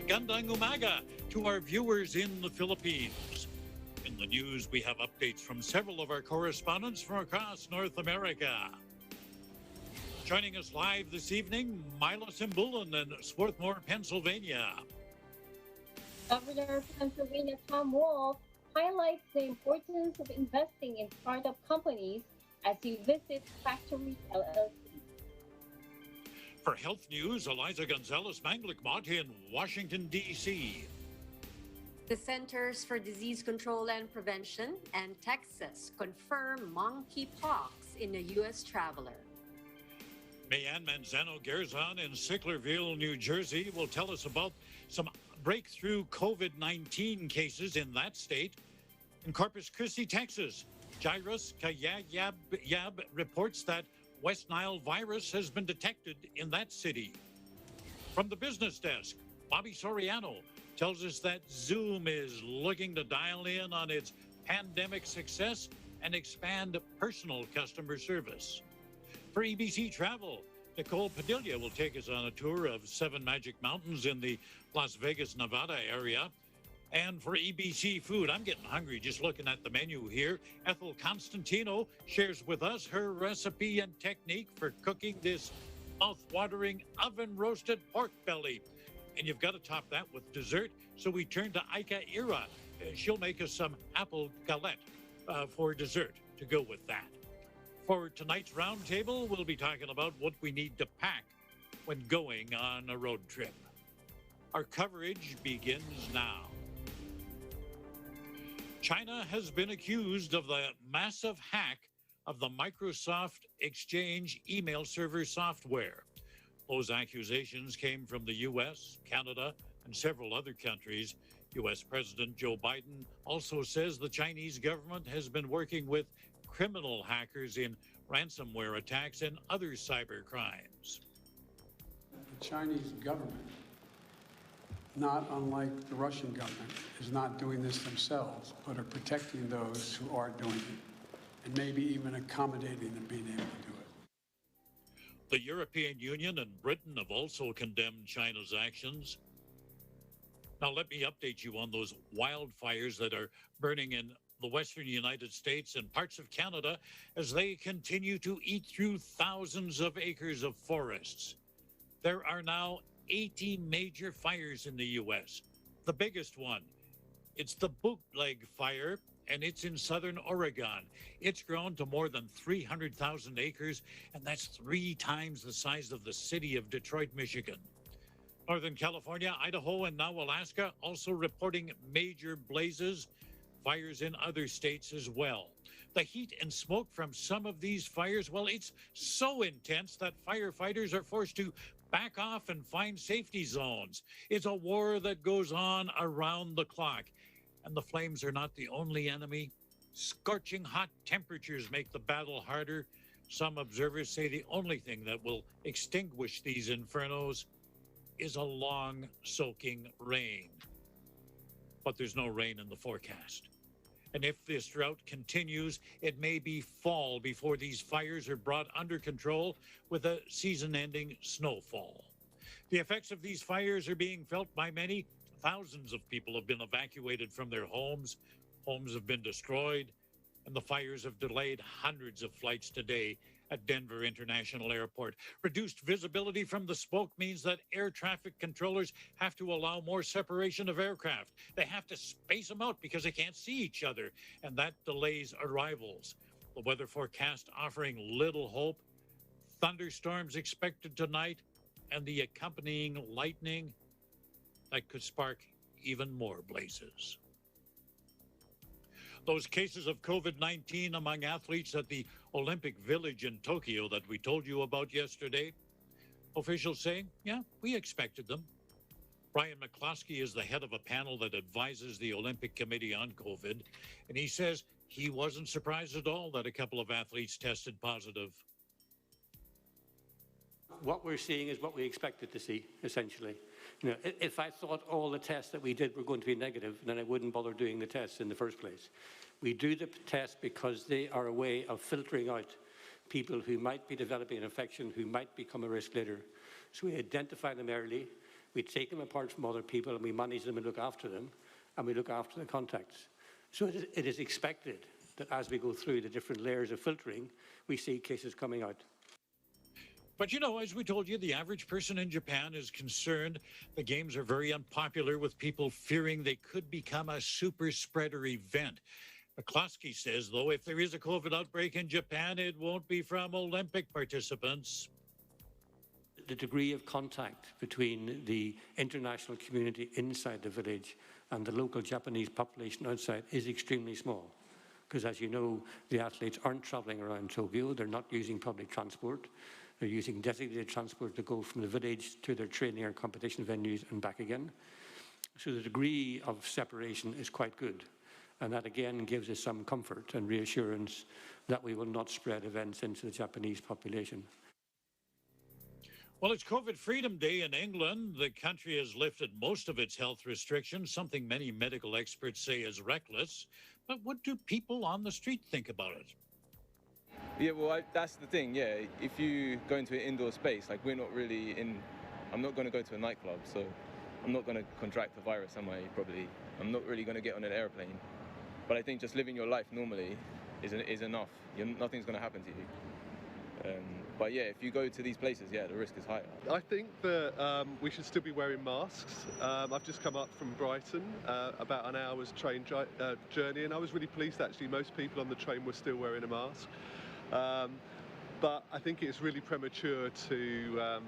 Magandang umaga to our viewers in the Philippines. In the news, we have updates from several of our correspondents from across North America. Joining us live this evening, Mila Simbulan in Swarthmore, Pennsylvania. Governor of Pennsylvania Tom Wolf highlights the importance of investing in startup companies as he visits Factory LLC. For health news, Eliza Gonzalez-Manglicmot in Washington, D.C. The Centers for Disease Control and Prevention and Texas confirm monkeypox in a U.S. traveler. Mayanne Manzano-Garzon in Sicklerville, New Jersey will tell us about some breakthrough COVID-19 cases in that state. In Corpus Christi, Texas, Jairus Kayab reports that West Nile Virus has been detected in that city. From the business desk, Bobby Soriano tells us that Zoom is looking to dial in on its pandemic success and expand personal customer service. For EBC Travel, Nicole Padilla will take us on a tour of 7 magic mountains in the Las Vegas, Nevada area. And for EBC Food, I'm getting hungry just looking at the menu here. Ethel Constantino shares with us her recipe and technique for cooking this mouth-watering oven-roasted pork belly. And you've got to top that with dessert, so we turn to Ika Ira. She'll make us some apple galette for dessert to go with that. For tonight's roundtable, we'll be talking about what we need to pack when going on a road trip. Our coverage begins now. China has been accused of the massive hack of the Microsoft Exchange email server software. Those accusations came from the U.S., Canada, and several other countries. U.S. President Joe Biden also says the Chinese government has been working with criminal hackers in ransomware attacks and other cyber crimes. The Chinese government, not unlike the Russian government, is not doing this themselves, but are protecting those who are doing it, and maybe even accommodating them being able to do it. The European Union and Britain have also condemned China's actions. Now, let me update you on those wildfires that are burning in the western United States and parts of Canada as they continue to eat through thousands of acres of forests. There are now 80 major fires in the U.S. The biggest one, it's the Bootleg Fire, and it's in southern Oregon. It's grown to more than 300,000 acres, and that's 3 times the size of the city of Detroit, Michigan. Northern California, Idaho, and now Alaska also reporting major blazes. Fires in other states as well. The heat and smoke from some of these fires, well, it's so intense that firefighters are forced to back off and find safety zones. It's a war that goes on around the clock. And the flames are not the only enemy. Scorching hot temperatures make the battle harder. Some observers say the only thing that will extinguish these infernos is a long, soaking rain. But there's no rain in the forecast. And if this drought continues, it may be fall before these fires are brought under control with a season-ending snowfall. The effects of these fires are being felt by many. Thousands of people have been evacuated from their homes. Homes have been destroyed, and the fires have delayed hundreds of flights today at Denver International Airport. Reduced visibility from the smoke means that air traffic controllers have to allow more separation of aircraft. They have to space them out because they can't see each other, and that delays arrivals. The weather forecast offering little hope. Thunderstorms expected tonight, and the accompanying lightning that could spark even more blazes. Those cases of COVID-19 among athletes at the Olympic Village in Tokyo that we told you about yesterday, officials say, yeah, we expected them. Brian McCloskey is the head of a panel that advises the Olympic Committee on COVID, and he says he wasn't surprised at all that a couple of athletes tested positive. What we're seeing is what we expected to see, essentially. You know, if I thought all the tests that we did were going to be negative, then I wouldn't bother doing the tests in the first place. We do the tests because they are a way of filtering out people who might be developing an infection, who might become a risk later. So we identify them early, We take them apart from other people and we manage them and look after them, and we look after the contacts. So it is expected that as we go through the different layers of filtering, we see cases coming out. But you know, as we told you, the average person in Japan is concerned. The games are very unpopular, with people fearing they could become a super spreader event. McCloskey says, though, if there is a COVID outbreak in Japan, it won't be from Olympic participants. The degree of contact between the international community inside the village and the local Japanese population outside is extremely small. Because as you know, the athletes aren't traveling around Tokyo, they're not using public transport. They're using designated transport to go from the village to their training or competition venues and back again. So the degree of separation is quite good. And that again gives us some comfort and reassurance that we will not spread events into the Japanese population. Well, it's COVID Freedom Day in England. The country has lifted most of its health restrictions, something many medical experts say is reckless. But what do people on the street think about it? Yeah, well, that's the thing, yeah. If you go into an indoor space, like we're not really I'm not going to go to a nightclub, so I'm not going to contract the virus somewhere, probably. I'm not really going to get on an airplane. But I think just living your life normally is enough. Nothing's going to happen to you. But yeah, if you go to these places, yeah, the risk is higher. I think that we should still be wearing masks. I've just come up from Brighton, about an hour's train journey, and I was really pleased actually. Most people on the train were still wearing a mask. But I think it's really premature to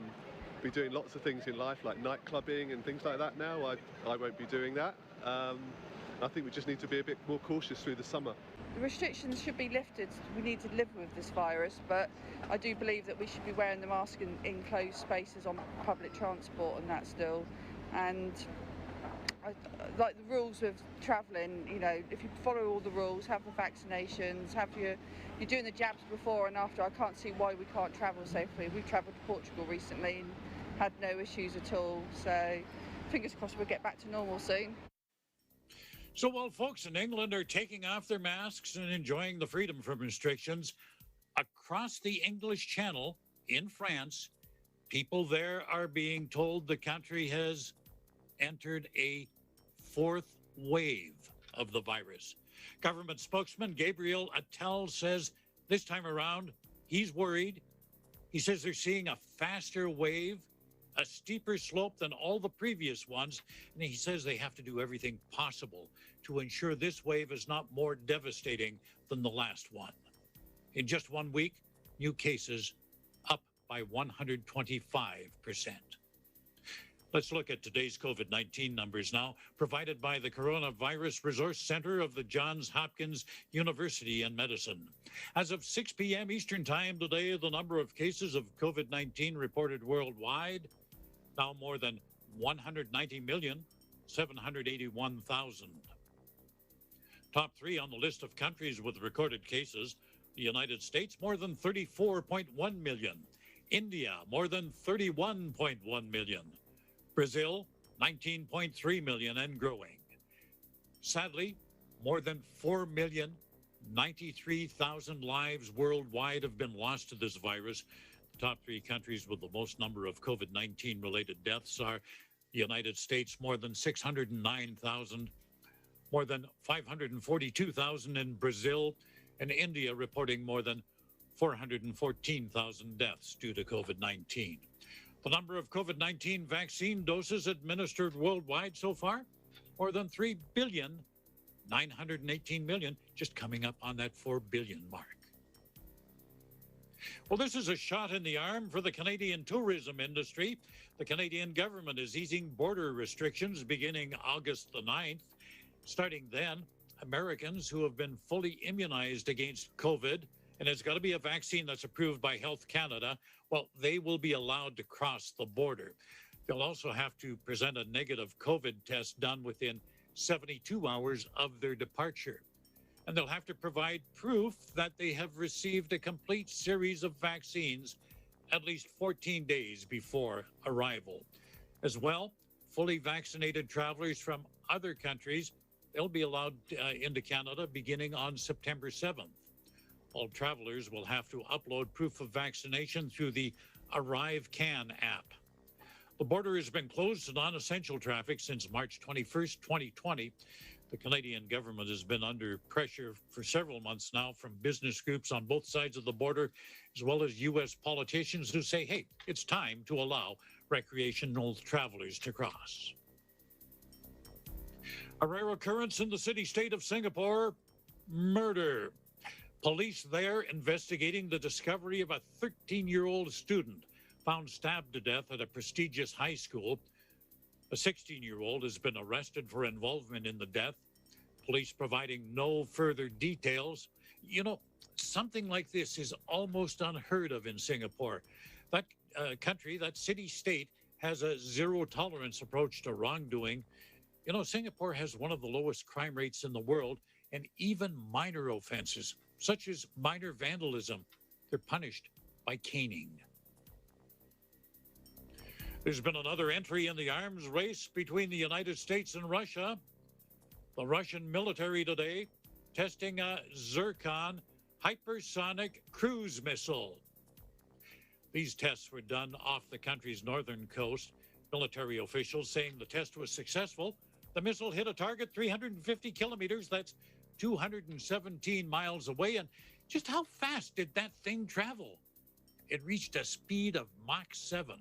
be doing lots of things in life, like night clubbing and things like that now. I won't be doing that. I think we just need to be a bit more cautious through the summer. The restrictions should be lifted. We need to live with this virus, but I do believe that we should be wearing the mask in enclosed spaces on public transport and that still. And like the rules with travelling, you know, if you follow all the rules, have the vaccinations, you're doing the jabs before and after, I can't see why we can't travel safely. We've travelled to Portugal recently and had no issues at all. So fingers crossed we'll get back to normal soon. So while folks in England are taking off their masks and enjoying the freedom from restrictions, across the English Channel in France, people there are being told the country has entered a fourth wave of the virus. Government spokesman Gabriel Attal says this time around, he's worried. He says they're seeing a faster wave, a steeper slope than all the previous ones, and he says they have to do everything possible to ensure this wave is not more devastating than the last one. In just 1 week, new cases up by 125%. Let's look at today's COVID-19 numbers now, provided by the Coronavirus Resource Center of the Johns Hopkins University in Medicine. As of 6 p.m. Eastern Time today, the number of cases of COVID-19 reported worldwide, now more than 190,781,000. Top 3 on the list of countries with recorded cases: the United States, more than 34.1 million. India, more than 31.1 million. Brazil, 19.3 million and growing. Sadly, more than 4,093,000 lives worldwide have been lost to this virus. The top 3 countries with the most number of COVID-19 related deaths are the United States, more than 609,000, more than 542,000 in Brazil, and India reporting more than 414,000 deaths due to COVID-19. The number of COVID-19 vaccine doses administered worldwide so far, more than 3,918,000,000, just coming up on that 4 billion mark. Well, this is a shot in the arm for the Canadian tourism industry. The Canadian government is easing border restrictions beginning August the 9th. Starting then, Americans who have been fully immunized against COVID, and it's got to be a vaccine that's approved by Health Canada, well, they will be allowed to cross the border. They'll also have to present a negative COVID test done within 72 hours of their departure. And they'll have to provide proof that they have received a complete series of vaccines at least 14 days before arrival. As well, fully vaccinated travelers from other countries, they'll be allowed into Canada beginning on September 7th. All travelers will have to upload proof of vaccination through the ArriveCan app. The border has been closed to non-essential traffic since March 21st, 2020. The Canadian government has been under pressure for several months now from business groups on both sides of the border, as well as U.S. politicians who say, hey, it's time to allow recreational travelers to cross. A rare occurrence in the city-state of Singapore, murder. Police there investigating the discovery of a 13-year-old student found stabbed to death at a prestigious high school. A 16-year-old has been arrested for involvement in the death. Police providing no further details. You know, something like this is almost unheard of in Singapore. That country, that city-state, has a zero-tolerance approach to wrongdoing. You know, Singapore has one of the lowest crime rates in the world, and even minor offenses, such as minor vandalism, they're punished by caning. There's been another entry in the arms race between the United States and Russia. The Russian military today testing a Zircon Hypersonic cruise missile. These tests were done off the country's northern coast. Military officials saying the test was successful. The missile hit a target 350 kilometers, that's 217 miles away. And just how fast did that thing travel? It reached a speed of Mach 7.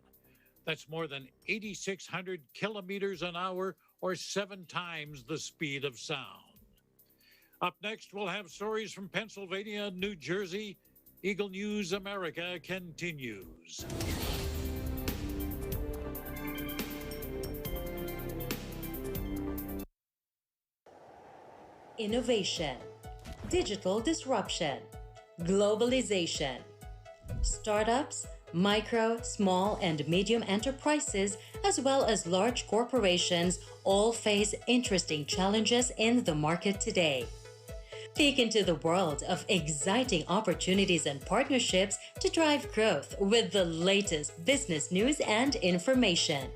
That's more than 8,600 kilometers an hour, or 7 times the speed of sound. Up next, we'll have stories from Pennsylvania and New Jersey. Eagle News America continues. Innovation, digital disruption, globalization, startups, micro, small, and medium enterprises, as well as large corporations, all face interesting challenges in the market today. Peek into the world of exciting opportunities and partnerships to drive growth with the latest business news and information.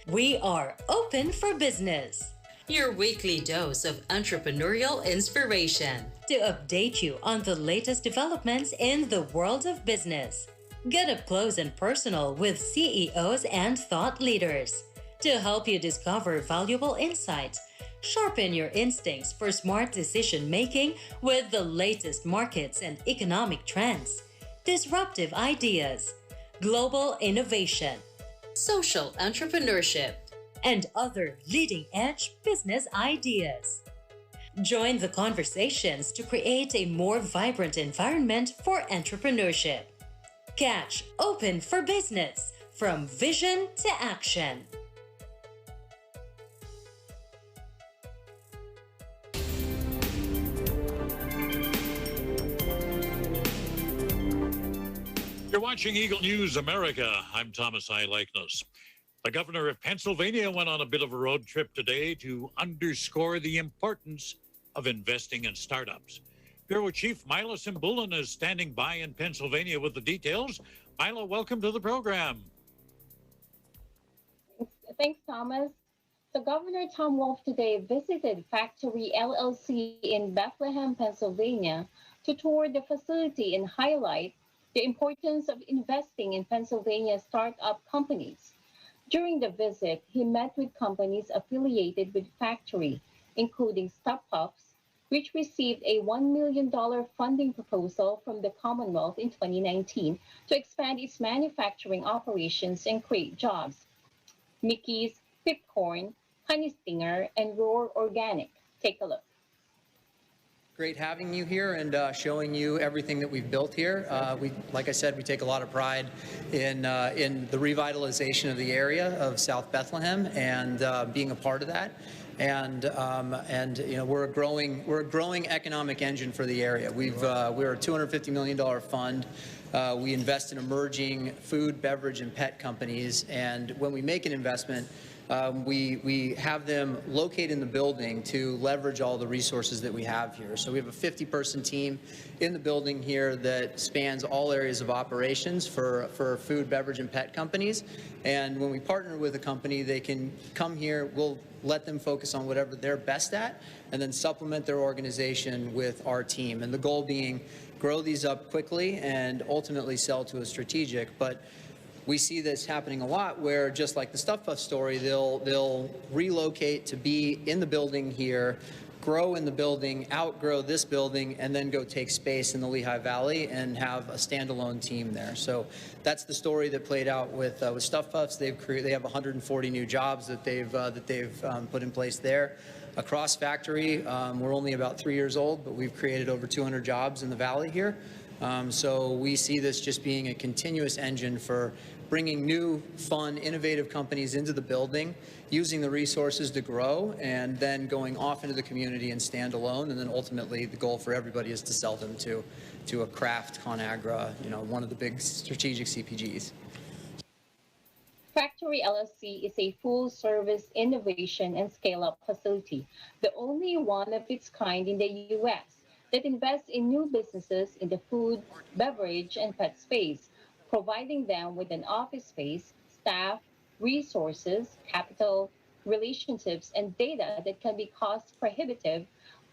We are open for business. Your weekly dose of entrepreneurial inspiration to update you on the latest developments in the world of business. Get up close and personal with CEOs and thought leaders to help you discover valuable insights, sharpen your instincts for smart decision-making with the latest markets and economic trends, disruptive ideas, global innovation, social entrepreneurship, and other leading-edge business ideas. Join the conversations to create a more vibrant environment for entrepreneurship. Catch Open for Business, from vision to action. You're watching Eagle News America. I'm Thomas I. Likeness. The governor of Pennsylvania went on a bit of a road trip today to underscore the importance of investing in startups. Bureau Chief Mila Simbulan is standing by in Pennsylvania with the details. Mila, welcome to the program. Thanks, Thomas. So Governor Tom Wolf today visited Factory LLC in Bethlehem, Pennsylvania, to tour the facility and highlight the importance of investing in Pennsylvania startup companies. During the visit, he met with companies affiliated with Factory, including StubPuffs, which received a $1 million funding proposal from the Commonwealth in 2019 to expand its manufacturing operations and create jobs. Mickey's, Pipcorn, Honey Stinger, and Roar Organic. Take a look. Great having you here and showing you everything that we've built here. Like I said, we take a lot of pride in the revitalization of the area of South Bethlehem and being a part of that. And you know, we're a growing economic engine for the area. We're a $250 million fund. We invest in emerging food, beverage, and pet companies. And when we make an investment, we have them locate in the building to leverage all the resources that we have here. So we have a 50-person team in the building here that spans all areas of operations for food, beverage, and pet companies. And when we partner with a company, they can come here, we'll let them focus on whatever they're best at, and then supplement their organization with our team. And the goal being grow these up quickly and ultimately sell to a strategic. But we see this happening a lot where, just like the Stuff Puff story, they'll relocate to be in the building here, grow in the building, outgrow this building, and then go take space in the Lehigh Valley and have a standalone team there. So that's the story that played out with Stuff Puffs. They have 140 new jobs that they've put in place there. Across Factory, we're only about 3 years old, but we've created over 200 jobs in the valley here. So we see this just being a continuous engine for bringing new, fun, innovative companies into the building, using the resources to grow, and then going off into the community and stand alone. And then ultimately, the goal for everybody is to sell them to a Kraft, ConAgra, one of the big strategic CPGs. Factory LLC is a full-service innovation and scale-up facility, the only one of its kind in the U.S. that invests in new businesses in the food, beverage, and pet space, providing them with an office space, staff, resources, capital, relationships, and data that can be cost-prohibitive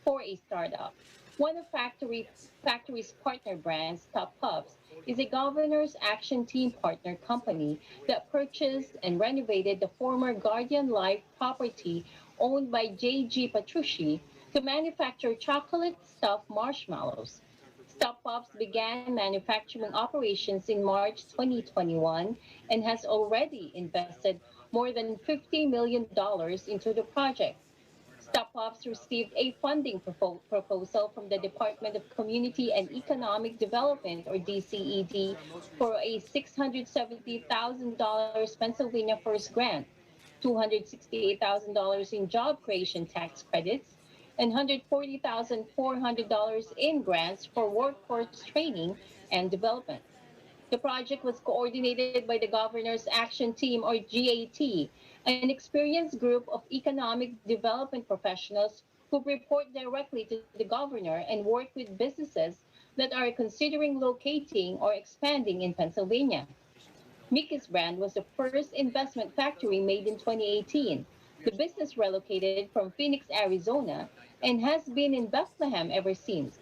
for a startup. One of Factory's partner brands, Top Puffs, is a Governor's Action Team partner company that purchased and renovated the former Guardian Life property owned by J.G. Petrucci to manufacture chocolate-stuffed marshmallows. Top Puffs began manufacturing operations in March 2021 and has already invested more than $50 million into the project. Top Puffs received a funding proposal from the Department of Community and Economic Development, or DCED, for a $670,000 Pennsylvania First grant, $268,000 in job creation tax credits, and $140,400 in grants for workforce training and development. The project was coordinated by the Governor's Action Team, or GAT, an experienced group of economic development professionals who report directly to the governor and work with businesses that are considering locating or expanding in Pennsylvania. Mickey's brand was the first investment Factory made in 2018. The business relocated from Phoenix, Arizona, and has been in Bethlehem ever since,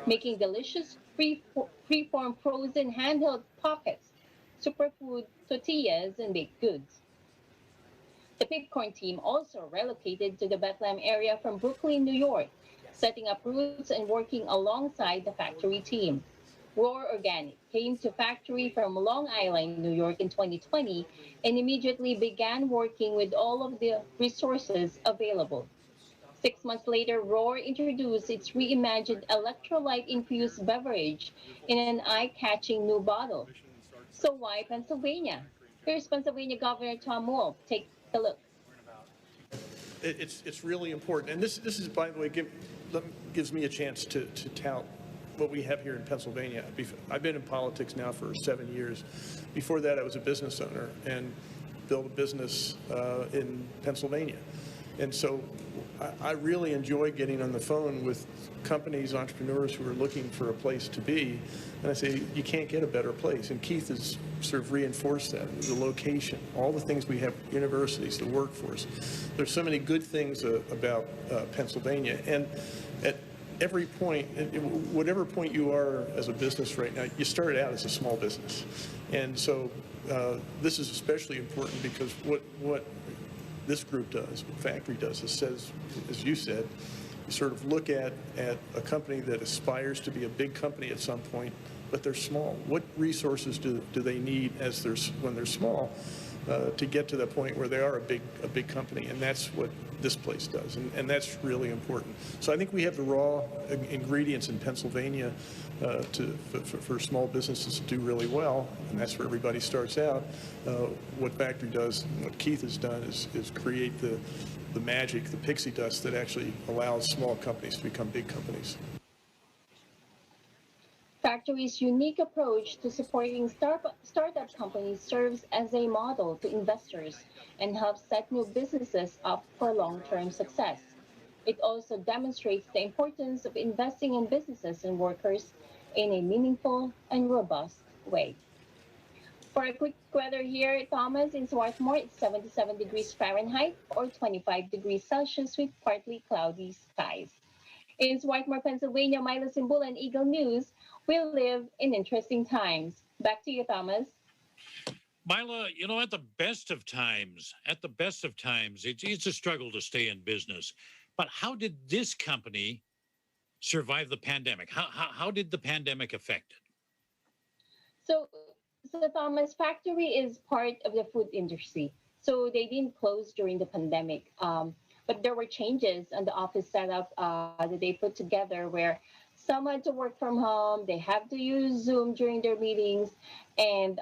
making delicious free-form frozen handheld pockets, superfood tortillas, and baked goods. The Pipcorn team also relocated to the Bethlehem area from Brooklyn, New York, setting up roots and working alongside the Factory team. Roar Organic came to Factory from Long Island, New York in 2020 and immediately began working with all of the resources available. 6 months later, Roar introduced its reimagined electrolyte-infused beverage in an eye-catching new bottle. So why Pennsylvania? Here's Pennsylvania Governor Tom Wolf. Take a look. It's really important. And this is, by the way, gives me a chance to tout what we have here in Pennsylvania. I've been in politics now for 7 years. Before that, I was a business owner and built a business in Pennsylvania. And so I really enjoy getting on the phone with companies, entrepreneurs who are looking for a place to be. And I say, you can't get a better place. And Keith has sort of reinforced that, the location, all the things we have, universities, the workforce. There's so many good things about Pennsylvania. And at every point, whatever point you are as a business right now, you started out as a small business. And so this is especially important because what this group does, what Factory does, is says, as you said, you sort of look at a company that aspires to be a big company at some point, but they're small. What resources do they need when they're small to get to that point where they are a big company? And that's what this place does, and that's really important. So I think we have the raw ingredients in Pennsylvania for small businesses to do really well, and that's where everybody starts out. What Factory does, and what Keith has done, is create the magic, the pixie dust that actually allows small companies to become big companies. Factory's unique approach to supporting startup companies serves as a model to investors and helps set new businesses up for long-term success. It also demonstrates the importance of investing in businesses and workers in a meaningful and robust way. For a quick weather here, Thomas, in Swarthmore, it's 77 degrees Fahrenheit or 25 degrees Celsius with partly cloudy skies. In Swarthmore, Pennsylvania, Milo Simbul and Eagle News, we live in interesting times. Back to you, Thomas. Mila, you know, at the best of times, it's a struggle to stay in business. But how did this company survive the pandemic? How did the pandemic affect it? So, so Thomas, Factory is part of the food industry. So they didn't close during the pandemic. But there were changes on the office setup that they put together where some had to work from home, they have to use Zoom during their meetings, and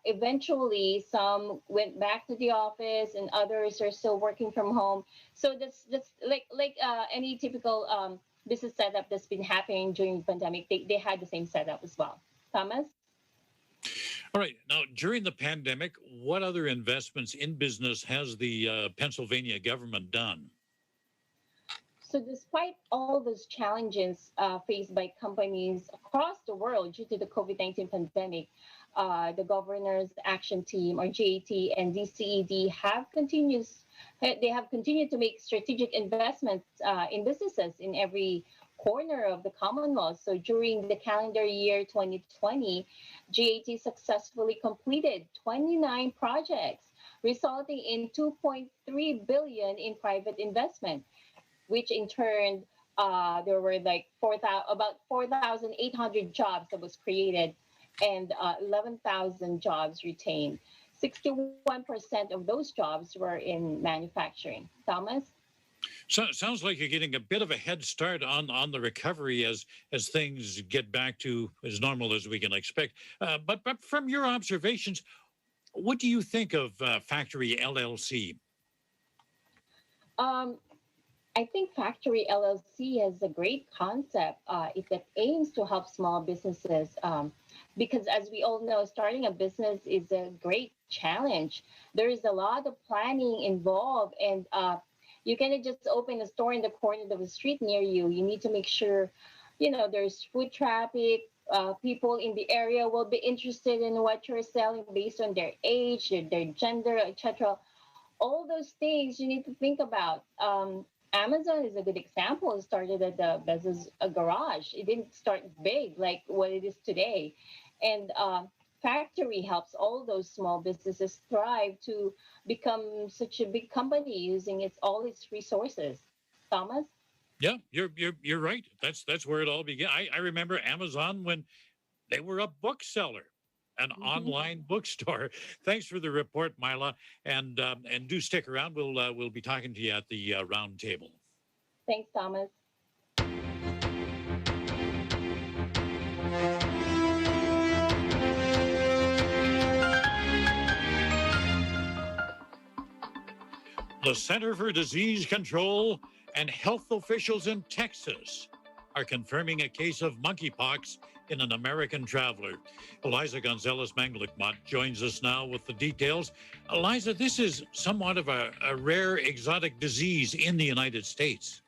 eventually some went back to the office and others are still working from home. So that's like any typical business setup that's been happening during the pandemic. They had the same setup as well. Thomas? All right. Now, during the pandemic, what other investments in business has the Pennsylvania government done? So, despite all those challenges faced by companies across the world due to the COVID-19 pandemic, the Governor's Action Team, or GAT, and DCED have continued to make strategic investments in businesses in every corner of the Commonwealth. So during the calendar year 2020, GAT successfully completed 29 projects, resulting in 2.3 billion in private investment, which in turn there were like about 4,800 jobs that was created and 11,000 jobs retained. 61% of those jobs were in manufacturing. Thomas? So it sounds like you're getting a bit of a head start on the recovery as things get back to as normal as we can expect. But from your observations, what do you think of Factory LLC? I think Factory LLC has a great concept. It aims to help small businesses because, as we all know, starting a business is a great challenge. There is a lot of planning involved, and you cannot just open a store in the corner of the street near you. You need to make sure, there's foot traffic. People in the area will be interested in what you're selling based on their age, their gender, etc. All those things you need to think about. Amazon is a good example. It started at the business garage. It didn't start big like what it is today. And Factory helps all those small businesses thrive to become such a big company using all its resources. Thomas? Yeah, you're right. That's where it all began. I remember Amazon when they were a bookseller, an online bookstore. Thanks for the report, Mila, and do stick around. We'll be talking to you at the round table. Thanks, Thomas. The Center for Disease Control and health officials in Texas are confirming a case of monkeypox in an American traveler. Eliza Gonzalez-Manglicmont joins us now with the details. Eliza, this is somewhat of a rare exotic disease in the United States.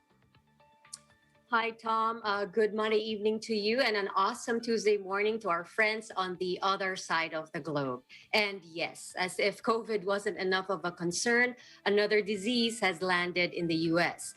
Hi, Tom. Good Monday evening to you and an awesome Tuesday morning to our friends on the other side of the globe. And yes, as if COVID wasn't enough of a concern, another disease has landed in the U.S.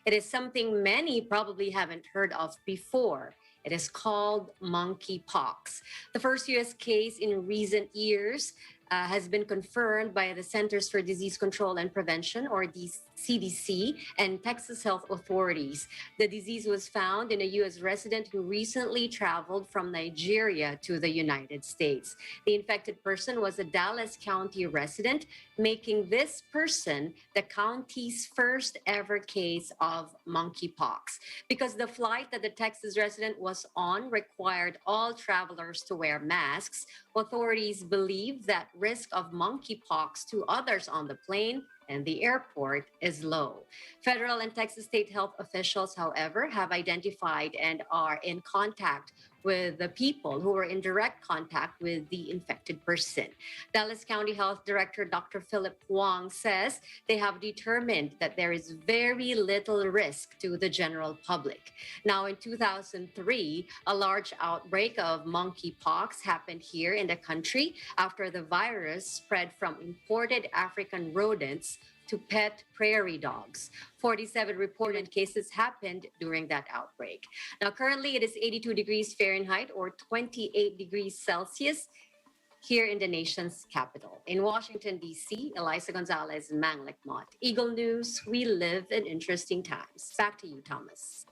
It is something many probably haven't heard of before. It is called monkeypox. The first U.S. case in recent years has been confirmed by the Centers for Disease Control and Prevention, or the CDC, and Texas health authorities. The disease was found in a U.S. resident who recently traveled from Nigeria to the United States. The infected person was a Dallas County resident, making this person the county's first ever case of monkeypox. Because the flight that the Texas resident was on required all travelers to wear masks, authorities believe that risk of monkeypox to others on the plane and the airport is low. Federal and Texas state health officials, however, have identified and are in contact with the people who were in direct contact with the infected person. Dallas County Health Director Dr. Philip Huang says they have determined that there is very little risk to the general public. Now, in 2003, a large outbreak of monkeypox happened here in the country after the virus spread from imported African rodents to pet prairie dogs. 47 reported cases happened during that outbreak. Now, currently it is 82 degrees Fahrenheit or 28 degrees Celsius here in the nation's capital. In Washington, D.C., Eliza Gonzalez, Manglikmont. Eagle News, we live in interesting times. Back to you, Thomas.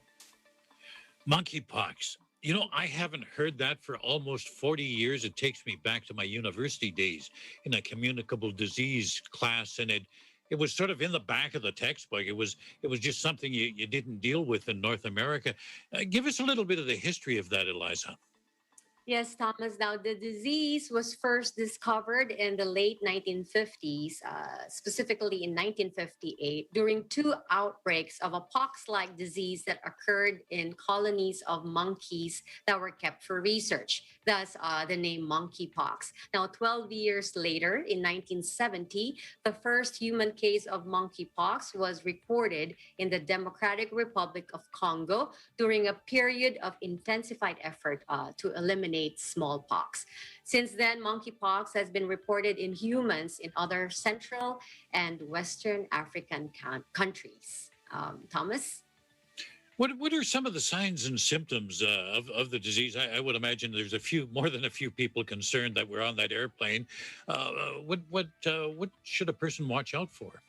Monkeypox. You know, I haven't heard that for almost 40 years. It takes me back to my university days in a communicable disease class, and it was sort of in the back of the textbook. It was just something you didn't deal with in North America. Give us a little bit of the history of that, Eliza. Yes, Thomas. Now, the disease was first discovered in the late 1950s, specifically in 1958, during two outbreaks of a pox-like disease that occurred in colonies of monkeys that were kept for research. Thus, the name monkeypox. Now, 12 years later, in 1970, the first human case of monkeypox was recorded in the Democratic Republic of Congo during a period of intensified effort to eliminate smallpox. Since then, monkeypox has been reported in humans in other Central and Western African countries. Thomas? What are some of the signs and symptoms of the disease? I would imagine there's more than a few people concerned that were on that airplane. What should a person watch out for?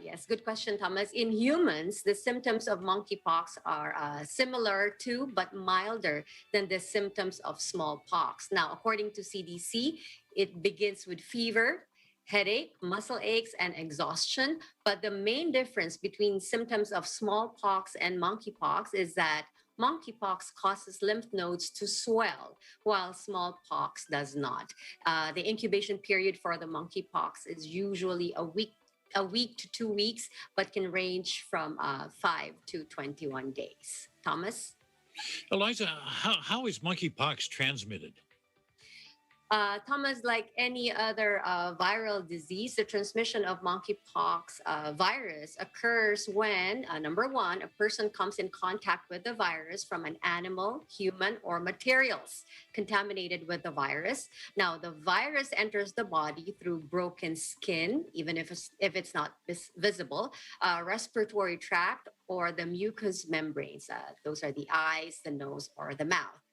Yes, good question, Thomas. In humans, the symptoms of monkeypox are similar to but milder than the symptoms of smallpox. Now, according to CDC, it begins with fever, headache, muscle aches, and exhaustion. But the main difference between symptoms of smallpox and monkeypox is that monkeypox causes lymph nodes to swell, while smallpox does not. The incubation period for the monkeypox is usually a week to 2 weeks, but can range from 5 to 21 days. Thomas? Eliza, how is monkeypox transmitted? Thomas, like any other viral disease, the transmission of monkeypox virus occurs when, number one, a person comes in contact with the virus from an animal, human, or materials contaminated with the virus. Now, the virus enters the body through broken skin, even if it's not visible, respiratory tract, or the mucous membranes. Those are the eyes, the nose, or the mouth.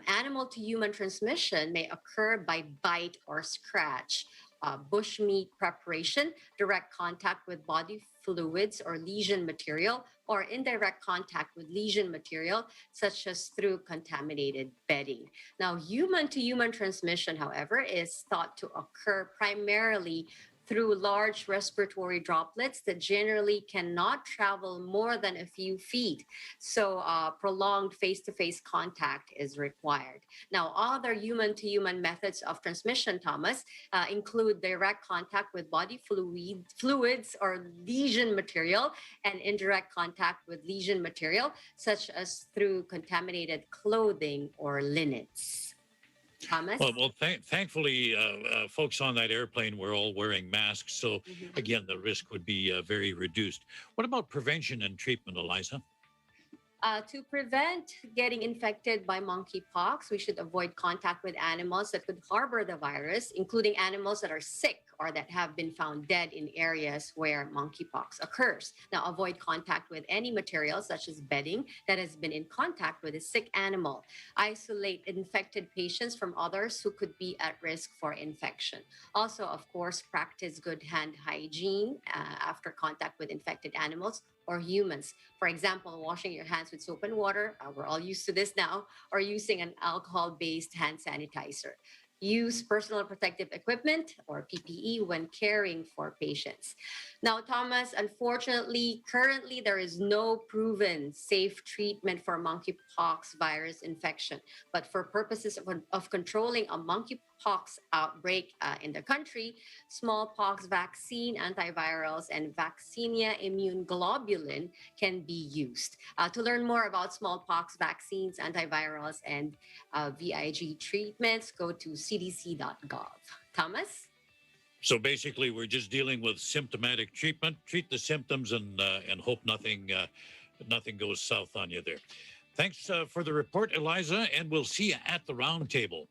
Animal to human transmission may occur by bite or scratch, bushmeat preparation, direct contact with body fluids or lesion material, or indirect contact with lesion material, such as through contaminated bedding. Now, human to human transmission, however, is thought to occur primarily through large respiratory droplets that generally cannot travel more than a few feet. So prolonged face-to-face contact is required. Now, other human-to-human methods of transmission, Thomas, include direct contact with body fluids or lesion material, and indirect contact with lesion material, such as through contaminated clothing or linens. Thomas? Well, thankfully, folks on that airplane were all wearing masks. So, again, the risk would be very reduced. What about prevention and treatment, Eliza? To prevent getting infected by monkeypox, we should avoid contact with animals that could harbor the virus, including animals that are sick or that have been found dead in areas where monkeypox occurs. Now, avoid contact with any material such as bedding that has been in contact with a sick animal. Isolate infected patients from others who could be at risk for infection. Also, of course, practice good hand hygiene after contact with infected animals or humans. For example, washing your hands with soap and water, we're all used to this now, or using an alcohol-based hand sanitizer. Use personal protective equipment or PPE when caring for patients. Now, Thomas, unfortunately, currently there is no proven safe treatment for monkeypox virus infection. But for purposes of controlling a monkeypox outbreak in the country, smallpox vaccine, antivirals, and vaccinia immune globulin can be used. To learn more about smallpox vaccines, antivirals, and VIG treatments, go to cdc.gov. Thomas? So basically, we're just dealing with symptomatic treatment. Treat the symptoms and hope nothing goes south on you there. Thanks for the report, Eliza, and we'll see you at the round table.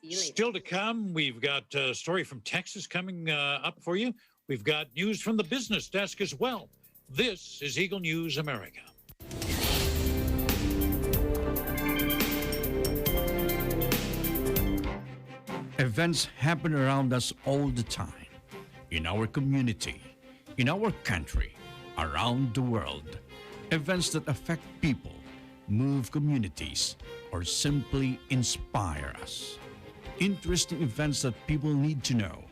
Still to come, we've got a story from Texas coming up for you. We've got news from the business desk as well. This is Eagle News America. Events happen around us all the time, in our community, in our country, around the world. Events that affect people, move communities, or simply inspire us. Interesting events that people need to know.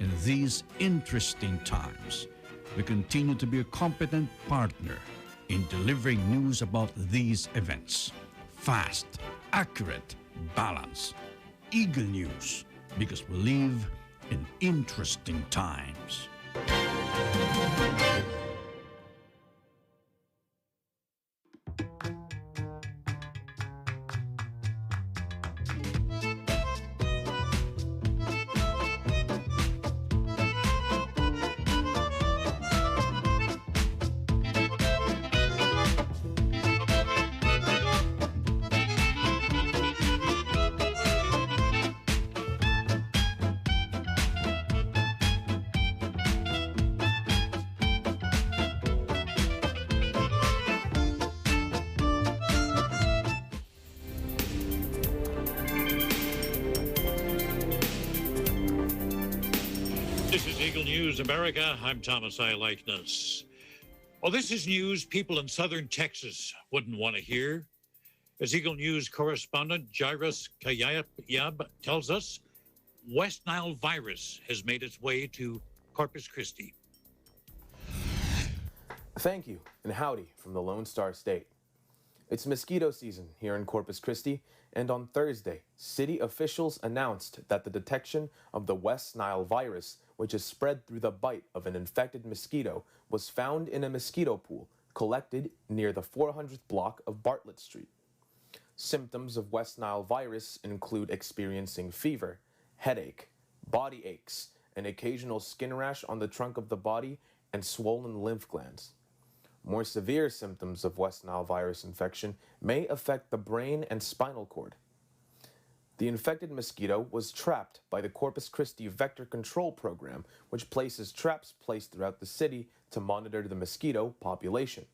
In these interesting times, we continue to be a competent partner in delivering news about these events. Fast, accurate, balanced. Eagle News, because we live in interesting times. This is Eagle News America. I'm Thomas I. Likeness. Well, this is news people in southern Texas wouldn't want to hear. As Eagle News correspondent Jairus Kayab tells us, West Nile virus has made its way to Corpus Christi. Thank you, and howdy from the Lone Star State. It's mosquito season here in Corpus Christi, and on Thursday, city officials announced that the detection of the West Nile virus, which is spread through the bite of an infected mosquito, was found in a mosquito pool collected near the 400th block of Bartlett Street. Symptoms of West Nile virus include experiencing fever, headache, body aches, an occasional skin rash on the trunk of the body, and swollen lymph glands. More severe symptoms of West Nile virus infection may affect the brain and spinal cord. The infected mosquito was trapped by the Corpus Christi Vector Control Program, which places traps placed throughout the city to monitor the mosquito population.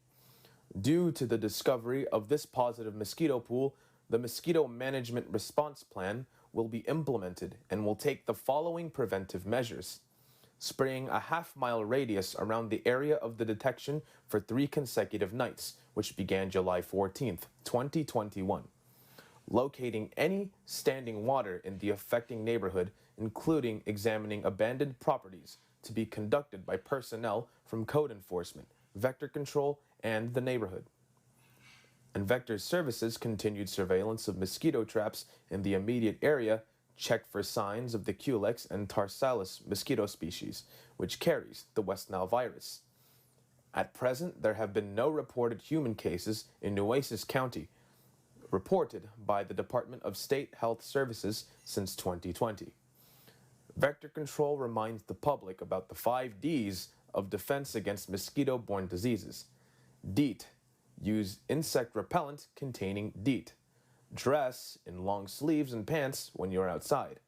Due to the discovery of this positive mosquito pool, the Mosquito Management Response Plan will be implemented and will take the following preventive measures: spraying a half-mile radius around the area of the detection for 3 consecutive nights, which began July 14th, 2021. Locating any standing water in the affecting neighborhood, including examining abandoned properties, to be conducted by personnel from code enforcement, vector control, and the neighborhood. And Vector Services continued surveillance of mosquito traps in the immediate area, checked for signs of the Culex and Tarsalis mosquito species, which carries the West Nile virus. At present, there have been no reported human cases in Nueces County, reported by the Department of State Health Services since 2020. Vector Control reminds the public about the 5 Ds of defense against mosquito-borne diseases. DEET, use insect repellent containing DEET. Dress in long sleeves and pants when you're outside.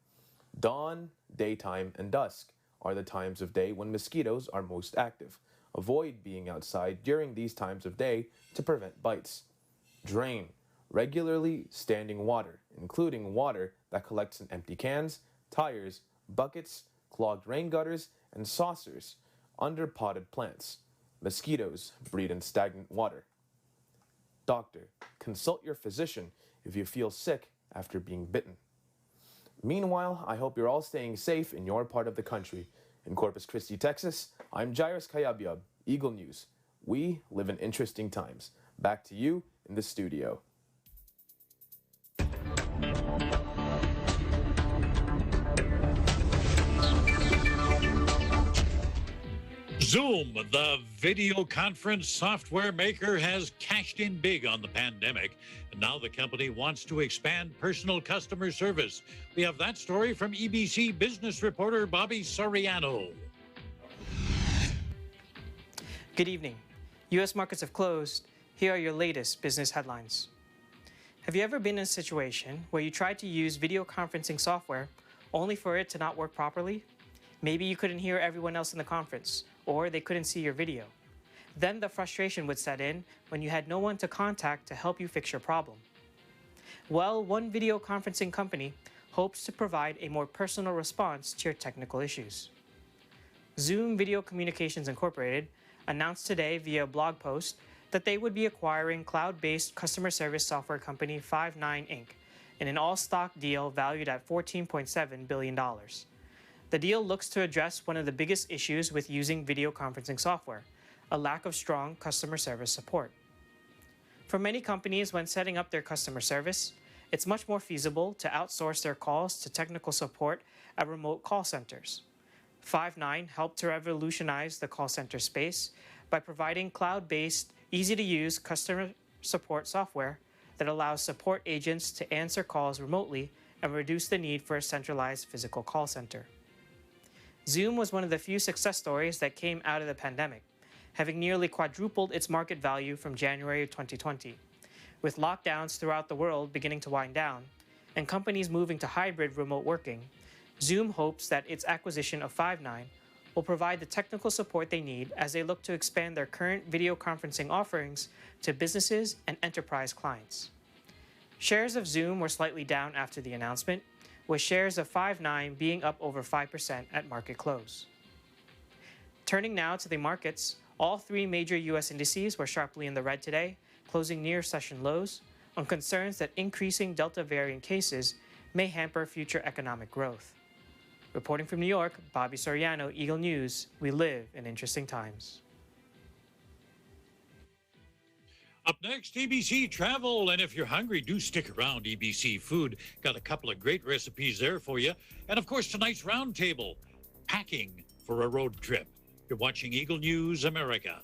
Dawn, daytime, and dusk are the times of day when mosquitoes are most active. Avoid being outside during these times of day to prevent bites. Drain regularly standing water, including water that collects in empty cans, tires, buckets, clogged rain gutters, and saucers under potted plants. Mosquitoes breed in stagnant water. Doctor, consult your physician if you feel sick after being bitten. Meanwhile, I hope you're all staying safe in your part of the country. In Corpus Christi, Texas, I'm Jairus Kayabyab, Eagle News. We live in interesting times. Back to you in the studio. Zoom, the video conference software maker, has cashed in big on the pandemic, and now the company wants to expand personal customer service. We have that story from EBC business reporter Bobby Soriano. Good evening. U.S. markets have closed. Here are your latest business headlines. Have you ever been in a situation where you tried to use video conferencing software only for it to not work properly? Maybe you couldn't hear everyone else in the conference, or they couldn't see your video. Then the frustration would set in when you had no one to contact to help you fix your problem. Well, one video conferencing company hopes to provide a more personal response to your technical issues. Zoom Video Communications Incorporated announced today via a blog post that they would be acquiring cloud-based customer service software company Five9 Inc. in an all-stock deal valued at $14.7 billion. The deal looks to address one of the biggest issues with using video conferencing software, a lack of strong customer service support. For many companies, when setting up their customer service, it's much more feasible to outsource their calls to technical support at remote call centers. Five9 helped to revolutionize the call center space by providing cloud-based, easy-to-use customer support software that allows support agents to answer calls remotely and reduce the need for a centralized physical call center. Zoom was one of the few success stories that came out of the pandemic, having nearly quadrupled its market value from January of 2020. With lockdowns throughout the world beginning to wind down and companies moving to hybrid remote working, Zoom hopes that its acquisition of Five9 will provide the technical support they need as they look to expand their current video conferencing offerings to businesses and enterprise clients. Shares of Zoom were slightly down after the announcement, with shares of Five9 being up over 5% at market close. Turning now to the markets, all three major U.S. indices were sharply in the red today, closing near session lows on concerns that increasing Delta variant cases may hamper future economic growth. Reporting from New York, Bobby Soriano, Eagle News. We live in interesting times. Up next, EBC Travel. And if you're hungry, do stick around. EBC Food got a couple of great recipes there for you. And of course, tonight's roundtable, packing for a road trip. You're watching Eagle News America.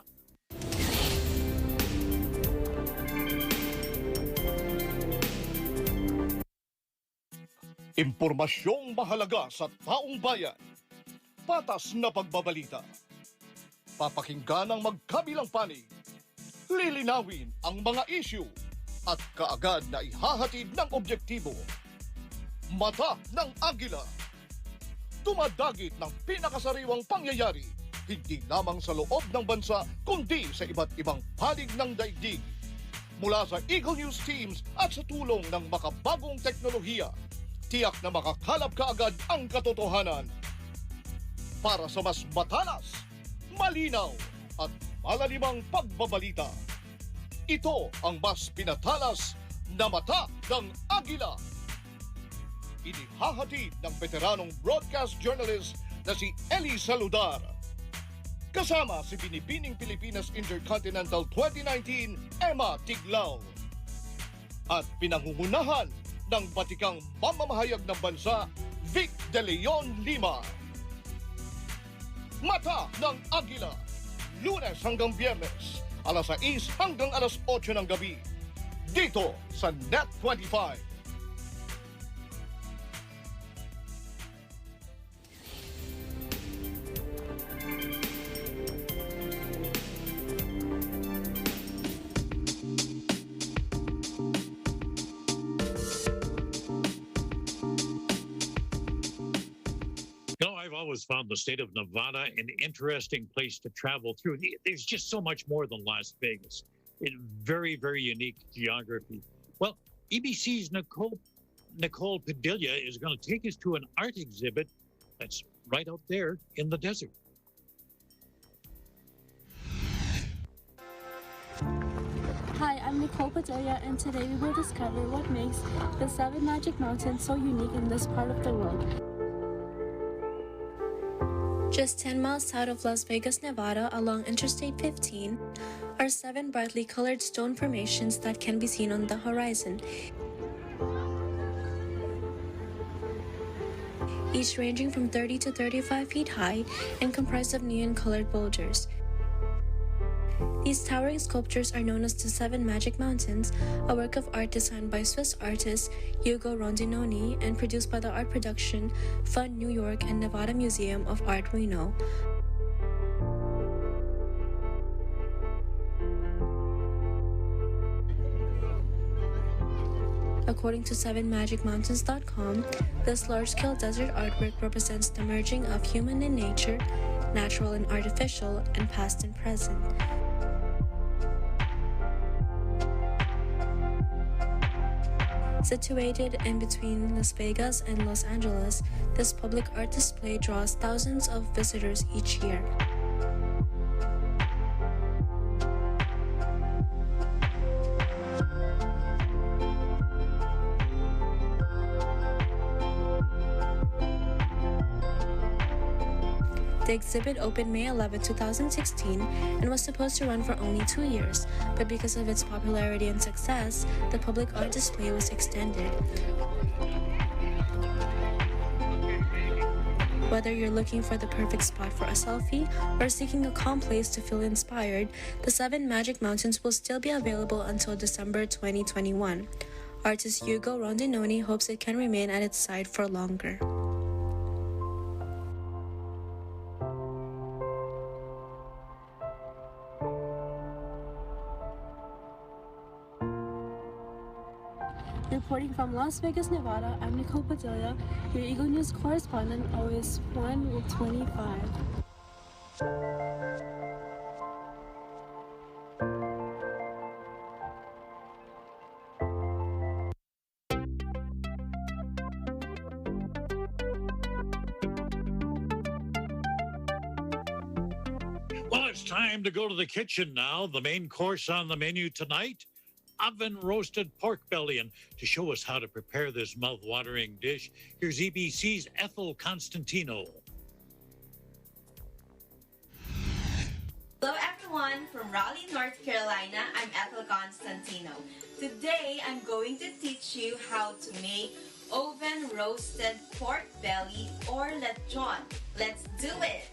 Impormasyong mahalaga sa taong bayan. Patas na pagbabalita. Papakinggan ang magkabilang panig. Lilinawin ang mga issue at kaagad na ihahatid ng objektibo. Mata ng Agila. Tumadagit ng pinakasariwang pangyayari, hindi lamang sa loob ng bansa, kundi sa iba't ibang panig ng daigdig. Mula sa Eagle News Teams at sa tulong ng makabagong teknolohiya, tiyak na makakalap kaagad ang katotohanan. Para sa mas matalas, malinaw at malalimang pagbabalita. Ito ang mas pinatalas na Mata ng Agila. Inihahatid ng veteranong broadcast journalist na si Eli Saludar. Kasama si Binibining Pilipinas Intercontinental 2019, Emma Tiglao. At pinangungunahan ng batikang mamamahayag ng bansa, Vic De Leon Lima. Mata ng Agila, Lunes hanggang Biyernes, alas 6 hanggang alas 8 ng gabi, dito sa Net 25. Always found the state of Nevada an interesting place to travel through. There's just so much more than Las Vegas. In very, very unique geography. Well, EBC's Nicole Padilla is going to take us to an art exhibit that's right out there in the desert. Hi, I'm Nicole Padilla, and today we will discover what makes the 7 Magic Mountains so unique in this part of the world. Just 10 miles south of Las Vegas, Nevada, along Interstate 15, are 7 brightly colored stone formations that can be seen on the horizon, each ranging from 30 to 35 feet high and comprised of neon-colored boulders. These towering sculptures are known as the 7 Magic Mountains, a work of art designed by Swiss artist Ugo Rondinoni and produced by the art production Fund New York and Nevada Museum of Art Reno. According to 7magicmountains.com, this large-scale desert artwork represents the merging of human and nature, natural and artificial, and past and present. Situated in between Las Vegas and Los Angeles, this public art display draws thousands of visitors each year. The exhibit opened May 11, 2016 and was supposed to run for only 2 years, but because of its popularity and success, the public art display was extended. Whether you're looking for the perfect spot for a selfie or seeking a calm place to feel inspired, the 7 Magic Mountains will still be available until December 2021. Artist Hugo Rondinoni hopes it can remain at its side for longer. Reporting from Las Vegas, Nevada, I'm Nicole Padilla, your Eagle News correspondent, always 1 with 25. Well, it's time to go to the kitchen now. The main course on the menu tonight, oven roasted pork belly. And to show us how to prepare this mouth-watering dish, here's EBC's Ethel Constantino. Hello everyone, from Raleigh, North Carolina, I'm Ethel Constantino. Today, I'm going to teach you how to make oven roasted pork belly or lechon. Let's do it!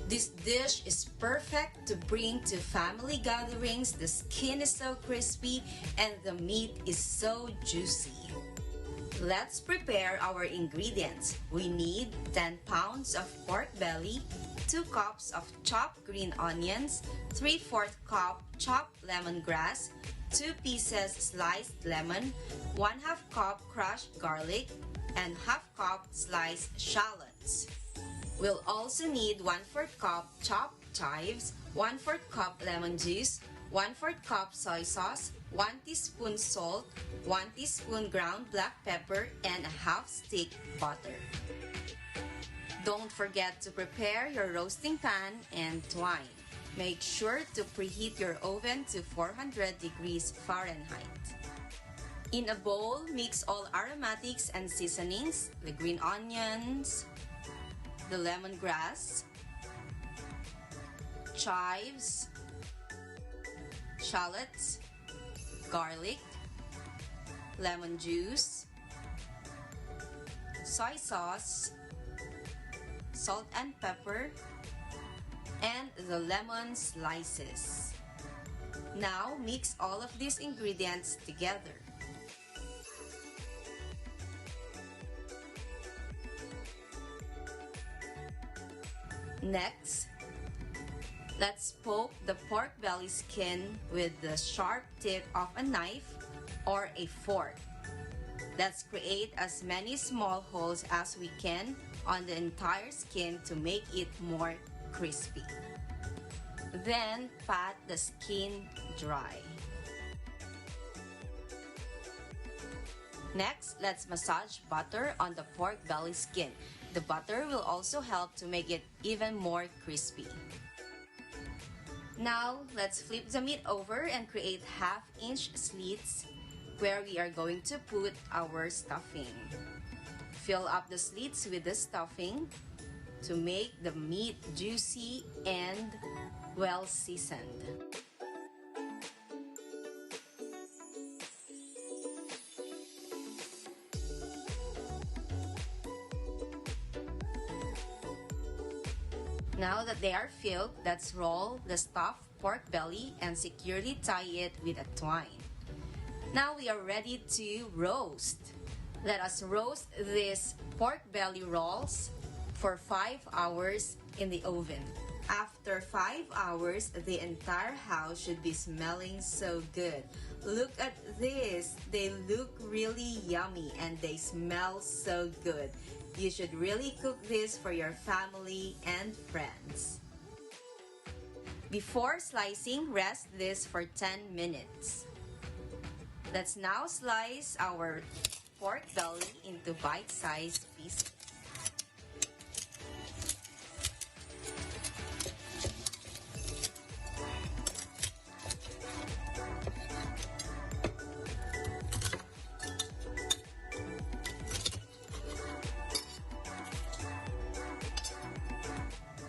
This dish is perfect to bring to family gatherings. The skin is so crispy and the meat is so juicy. Let's prepare our ingredients. We need 10 pounds of pork belly, 2 cups of chopped green onions, 3/4 cup chopped lemongrass, 2 pieces sliced lemon, 1/2 cup crushed garlic, and 1/2 cup sliced shallots. We'll also need 1/4 cup chopped chives, 1/4 cup lemon juice, 1/4 cup soy sauce, 1 teaspoon salt, 1 teaspoon ground black pepper, and a 1/2 stick butter. Don't forget to prepare your roasting pan and twine. Make sure to preheat your oven to 400 degrees Fahrenheit. In a bowl, mix all aromatics and seasonings, the green onions, the lemongrass, chives, shallots, garlic, lemon juice, soy sauce, salt and pepper, and the lemon slices. Now mix all of these ingredients together. Next, let's poke the pork belly skin with the sharp tip of a knife or a fork. Let's create as many small holes as we can on the entire skin to make it more crispy. Then pat the skin dry. Next, let's massage butter on the pork belly skin. The butter will also help to make it even more crispy. Now, let's flip the meat over and create 1/2-inch slits where we are going to put our stuffing. Fill up the slits with the stuffing to make the meat juicy and well seasoned. Now that they are filled, let's roll the stuffed pork belly and securely tie it with a twine. Now we are ready to roast. Let us roast these pork belly rolls for 5 hours in the oven. After 5 hours, the entire house should be smelling so good. Look at this. They look really yummy and they smell so good. You should really cook this for your family and friends. Before slicing, rest this for 10 minutes. Let's now slice our pork belly into bite-sized pieces.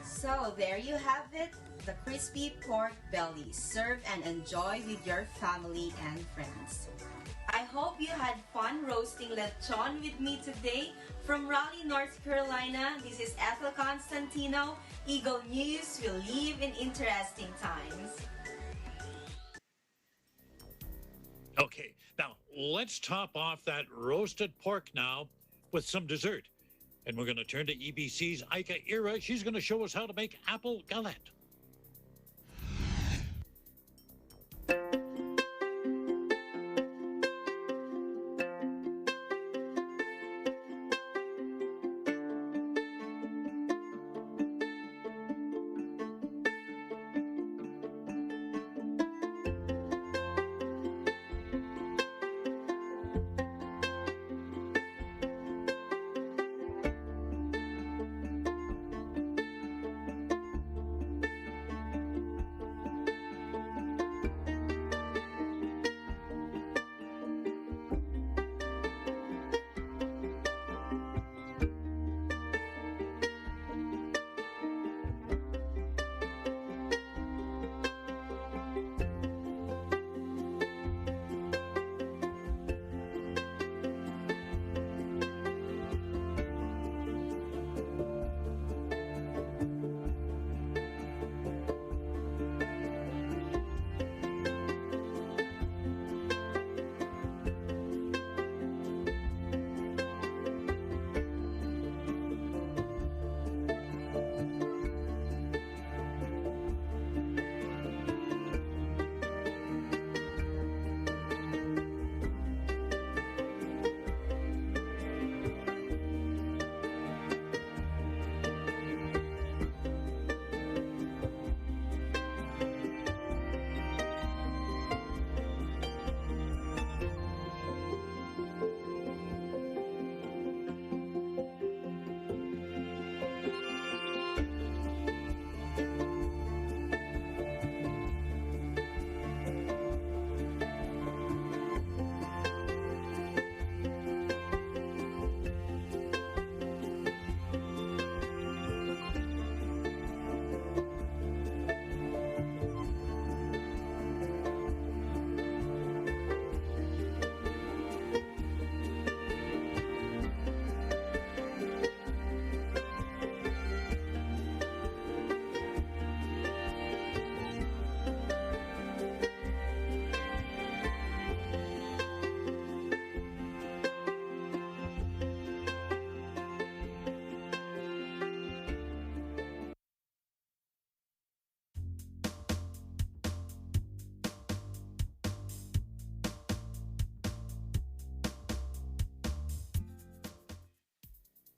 So there you have it, the crispy pork belly. Serve and enjoy with your family and friends. I hope you had fun roasting lechon with me today. From Raleigh, North Carolina, this is Ethel Constantino. Eagle News will live in interesting times. Okay, now let's top off that roasted pork now with some dessert. And we're going to turn to EBC's Ika Ira. She's going to show us how to make apple galette.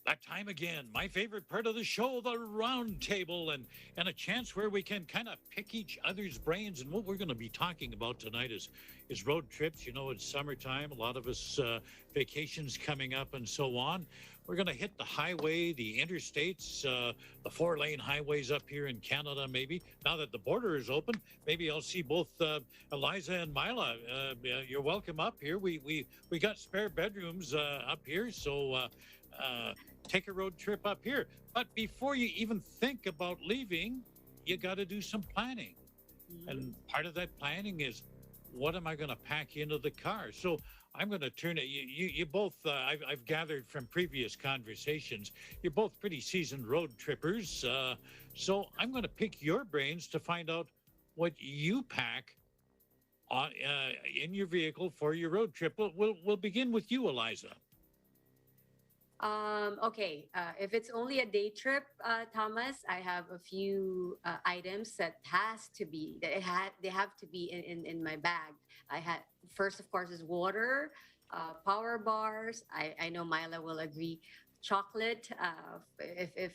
That time again, my favorite part of the show, the round table, and a chance where we can kind of pick each other's brains. And what we're going to be talking about tonight is road trips. You know, it's summertime, a lot of us vacations coming up and so on. We're going to hit the highway, the interstates, the 4-lane highways up here in Canada, maybe. Now that the border is open, maybe I'll see both Eliza and Mila. You're welcome up here. We got spare bedrooms up here, so take a road trip up here. But before you even think about leaving, you got to do some planning. And part of that planning is, what am I going to pack into the car? So I'm going to turn it. You both, I've gathered from previous conversations, you're both pretty seasoned road trippers. So I'm going to pick your brains to find out what you pack on, in your vehicle for your road trip. We'll begin with you, Eliza. Okay, if it's only a day trip, Thomas, I have a few items that they have to be in my bag. First, of course, is water, power bars. I know Mila will agree. Chocolate, if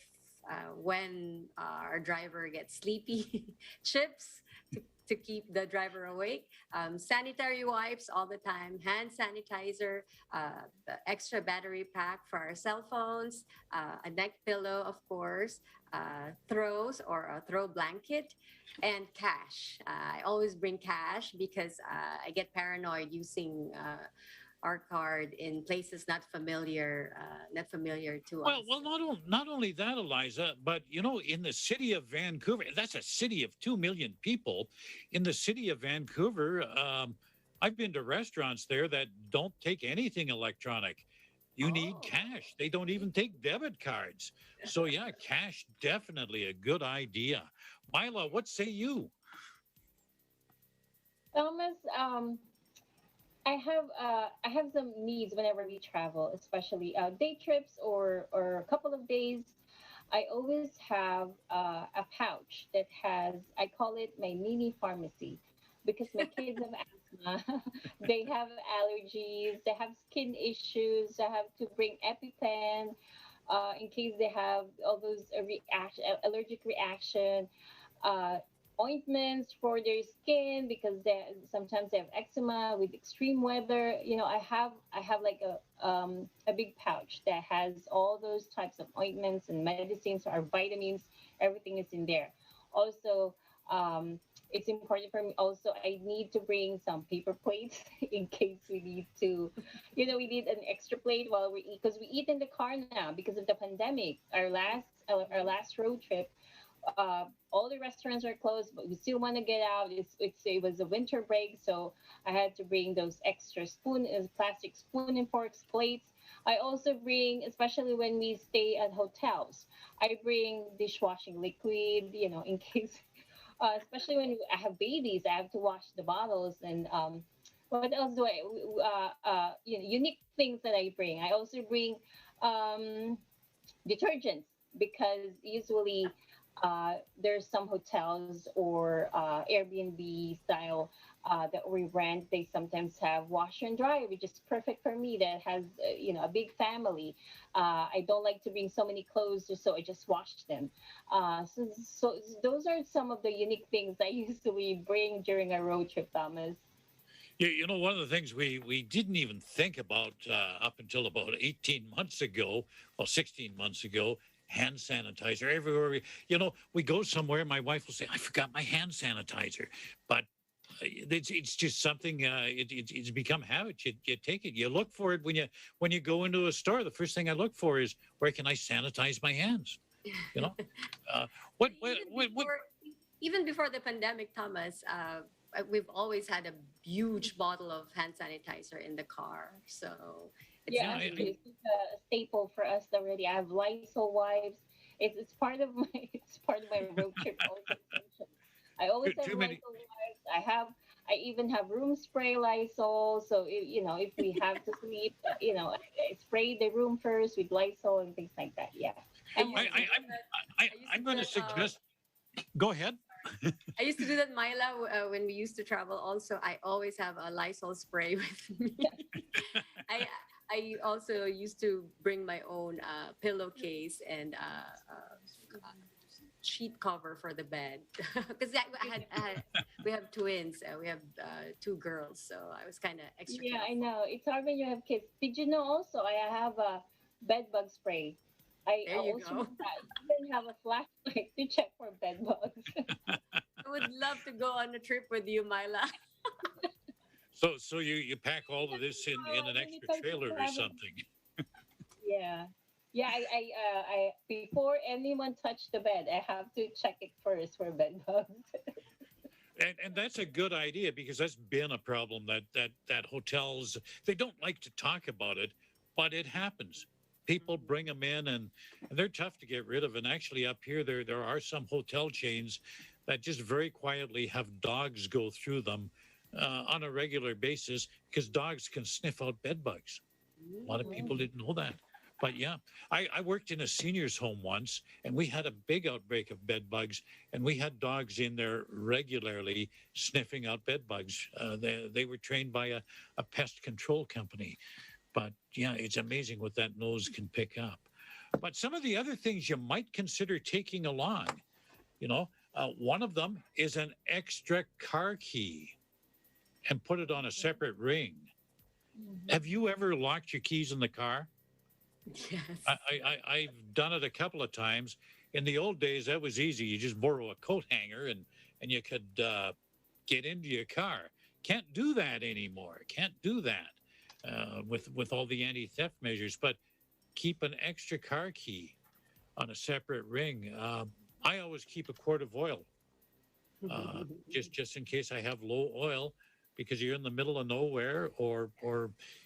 when our driver gets sleepy, chips to keep the driver awake. Sanitary wipes all the time, hand sanitizer, the extra battery pack for our cell phones, a neck pillow, of course, throws or a throw blanket, and cash. I always bring cash because I get paranoid using our card in places not familiar to us. Well, not only that, Eliza, but you know, in the city of Vancouver, that's a city of 2 million people. In the city of Vancouver, I've been to restaurants there that don't take anything electronic. You need cash. They don't even take debit cards. So yeah, cash definitely a good idea. Mila, what say you? Thomas, I have some needs whenever we travel, especially day trips or a couple of days. I always have a pouch that has, I call it my mini pharmacy, because my kids have asthma, they have allergies, they have skin issues. I have to bring EpiPen in case they have all those allergic reaction. Ointments for their skin because sometimes they have eczema with extreme weather. You know, I have like a big pouch that has all those types of ointments and medicines or vitamins. Everything is in there. Also, it's important for me. Also, I need to bring some paper plates in case we need to, you know, we need an extra plate while we eat, because we eat in the car now because of the pandemic. Our last road trip, all the restaurants are closed, but we still want to get out. It was a winter break, so I had to bring those extra plastic spoon and forks, plates. I also bring, especially when we stay at hotels, I bring dishwashing liquid, you know, in case, especially when I have babies, I have to wash the bottles. And what else do you know, unique things that I bring. I also bring detergents, because usually there's some hotels or Airbnb style that we rent. They sometimes have washer and dryer, which is perfect for me that has, you know, a big family. I don't like to bring so many clothes, so I just wash them. So those are some of the unique things I usually bring during a road trip, Thomas. You know, one of the things we didn't even think about up until about 18 months ago, well, 16 months ago, hand sanitizer everywhere. You know, we go somewhere, my wife will say, I forgot my hand sanitizer. But it's just something, it's become habit. You take it, you look for it when you go into a store. The first thing I look for is, where can I sanitize my hands? You know, even before the pandemic, Thomas, we've always had a huge bottle of hand sanitizer in the car. So it's it's a staple for us already. I have Lysol wipes. It's part of my road trip. I always have Lysol wipes. I even have room spray Lysol. So you know, if we have to sleep, you know, I spray the room first with Lysol and things like that. Yeah. I'm going to suggest. Go ahead. I used to do that, Myla, when we used to travel. Also, I always have a Lysol spray with me. I also used to bring my own pillowcase and sheet cover for the bed, because we have twins. We have 2 girls, so I was kind of extra. Yeah, careful. I know. It's hard when you have kids. Did you know also I have a bed bug spray? I also even have a flashlight to check for bed bugs. I would love to go on a trip with you, Myla. So you pack all of this in an extra trailer or something. Yeah. I before anyone touched the bed, I have to check it first for bed bugs. And that's a good idea, because that's been a problem that hotels, they don't like to talk about it, but it happens. People bring them in, and they're tough to get rid of. And actually up here, there are some hotel chains that just very quietly have dogs go through them on a regular basis, because dogs can sniff out bed bugs. A lot of people didn't know that. But yeah, I worked in a seniors home once, and we had a big outbreak of bed bugs, and we had dogs in there regularly sniffing out bed bugs. They were trained by a pest control company. But yeah, it's amazing what that nose can pick up. But some of the other things you might consider taking along, you know, One of them is an extra car key and put it on a separate ring. Have you ever locked your keys in the car? Yes. I've done it a couple of times. In the old days, that was easy. You just borrow a coat hanger and you could get into your car. Can't do that anymore. Can't do that with all the anti-theft measures. But keep an extra car key on a separate ring. I always keep a quart of oil, just in case I have low oil, because you're in the middle of nowhere, or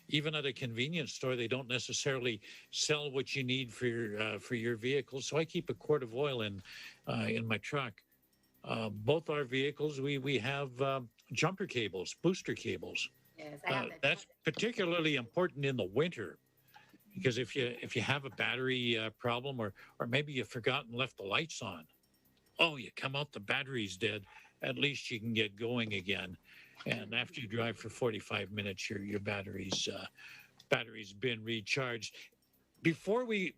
even at a convenience store, they don't necessarily sell what you need for your vehicle. So I keep a quart of oil in my truck. Both our vehicles, we have jumper cables, booster cables. Yes, I have that. That's particularly important in the winter, because if you have a battery problem, or maybe you forgot and left the lights on, you come out, the battery's dead. At least you can get going again. And after you drive for 45 minutes, your battery's been recharged. Before we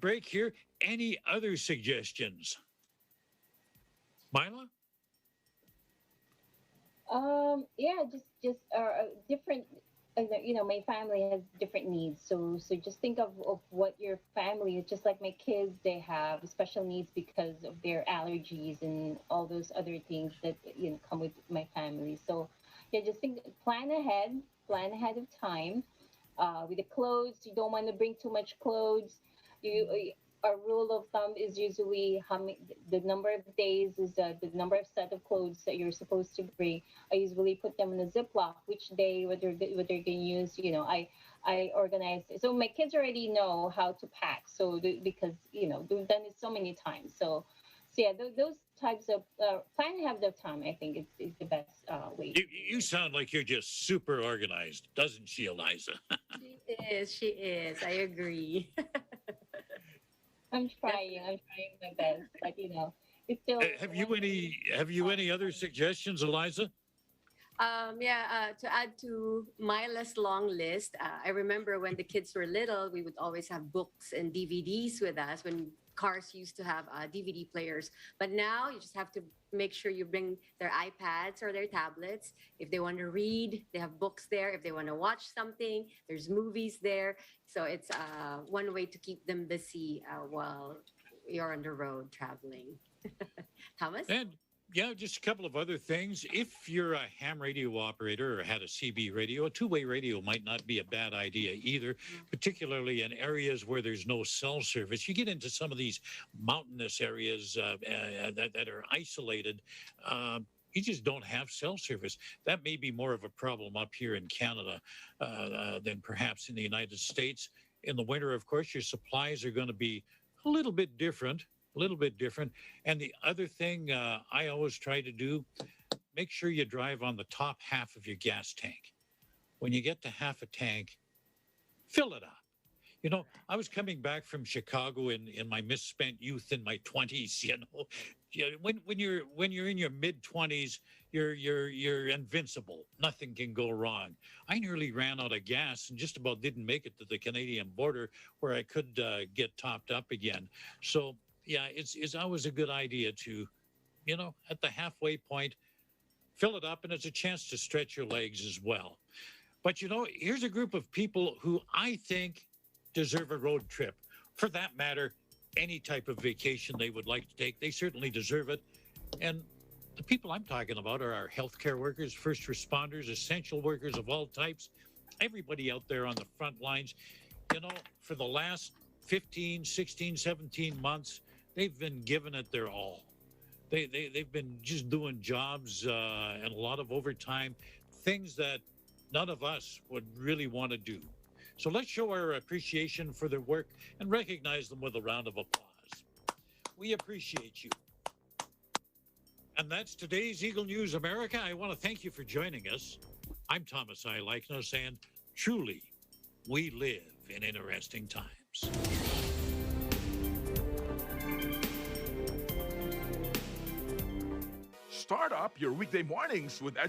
break here, any other suggestions? Mila? Yeah, just different. My family has different needs, so just think of what your family, just like my kids, they have special needs because of their allergies and all those other things that come with my family. So yeah, just plan ahead of time. With the clothes, you don't want to bring too much clothes. Our rule of thumb is usually the number of days is the number of set of clothes that you're supposed to bring. I usually put them in a Ziploc, which day, what they're going to use. I organize it. So my kids already know how to pack. So because we've done it so many times. So yeah, those types of plan ahead of time, I think is the best way. You sound like you're just super organized, doesn't she, Eliza? She is. I agree. I'm trying my best, but it's still. Have you any other suggestions, Eliza? To add to Mila's long list, I remember when the kids were little, we would always have books and DVDs with us when cars used to have DVD players. But now you just have to make sure you bring their iPads or their tablets. If they want to read, they have books there. If they want to watch something, there's movies there. So it's one way to keep them busy while you're on the road traveling. Thomas? And yeah, just a couple of other things. If you're a ham radio operator or had a CB radio, a two-way radio might not be a bad idea either, particularly in areas where there's no cell service. You get into some of these mountainous areas that are isolated. You just don't have cell service. That may be more of a problem up here in Canada than perhaps in the United States. In the winter, of course, your supplies are going to be a little bit different. And the other thing I always try to do, make sure you drive on the top half of your gas tank. When you get to half a tank, fill it up. I was coming back from Chicago in my misspent youth in my 20s. When you're in your mid-20s, you're invincible. Nothing can go wrong. I nearly ran out of gas and just about didn't make it to the Canadian border where I could get topped up again. So yeah, it's always a good idea to, at the halfway point, fill it up, and it's a chance to stretch your legs as well. But here's a group of people who I think deserve a road trip. For that matter, any type of vacation they would like to take, they certainly deserve it. And the people I'm talking about are our healthcare workers, first responders, essential workers of all types, everybody out there on the front lines. For the last 15, 16, 17 months, they've been giving it their all. They've been just doing jobs and a lot of overtime, things that none of us would really want to do. So let's show our appreciation for their work and recognize them with a round of applause. We appreciate you. And that's today's Eagle News America. I want to thank you for joining us. I'm Thomas I. Likeness, and truly, we live in interesting times. Start up your weekday mornings with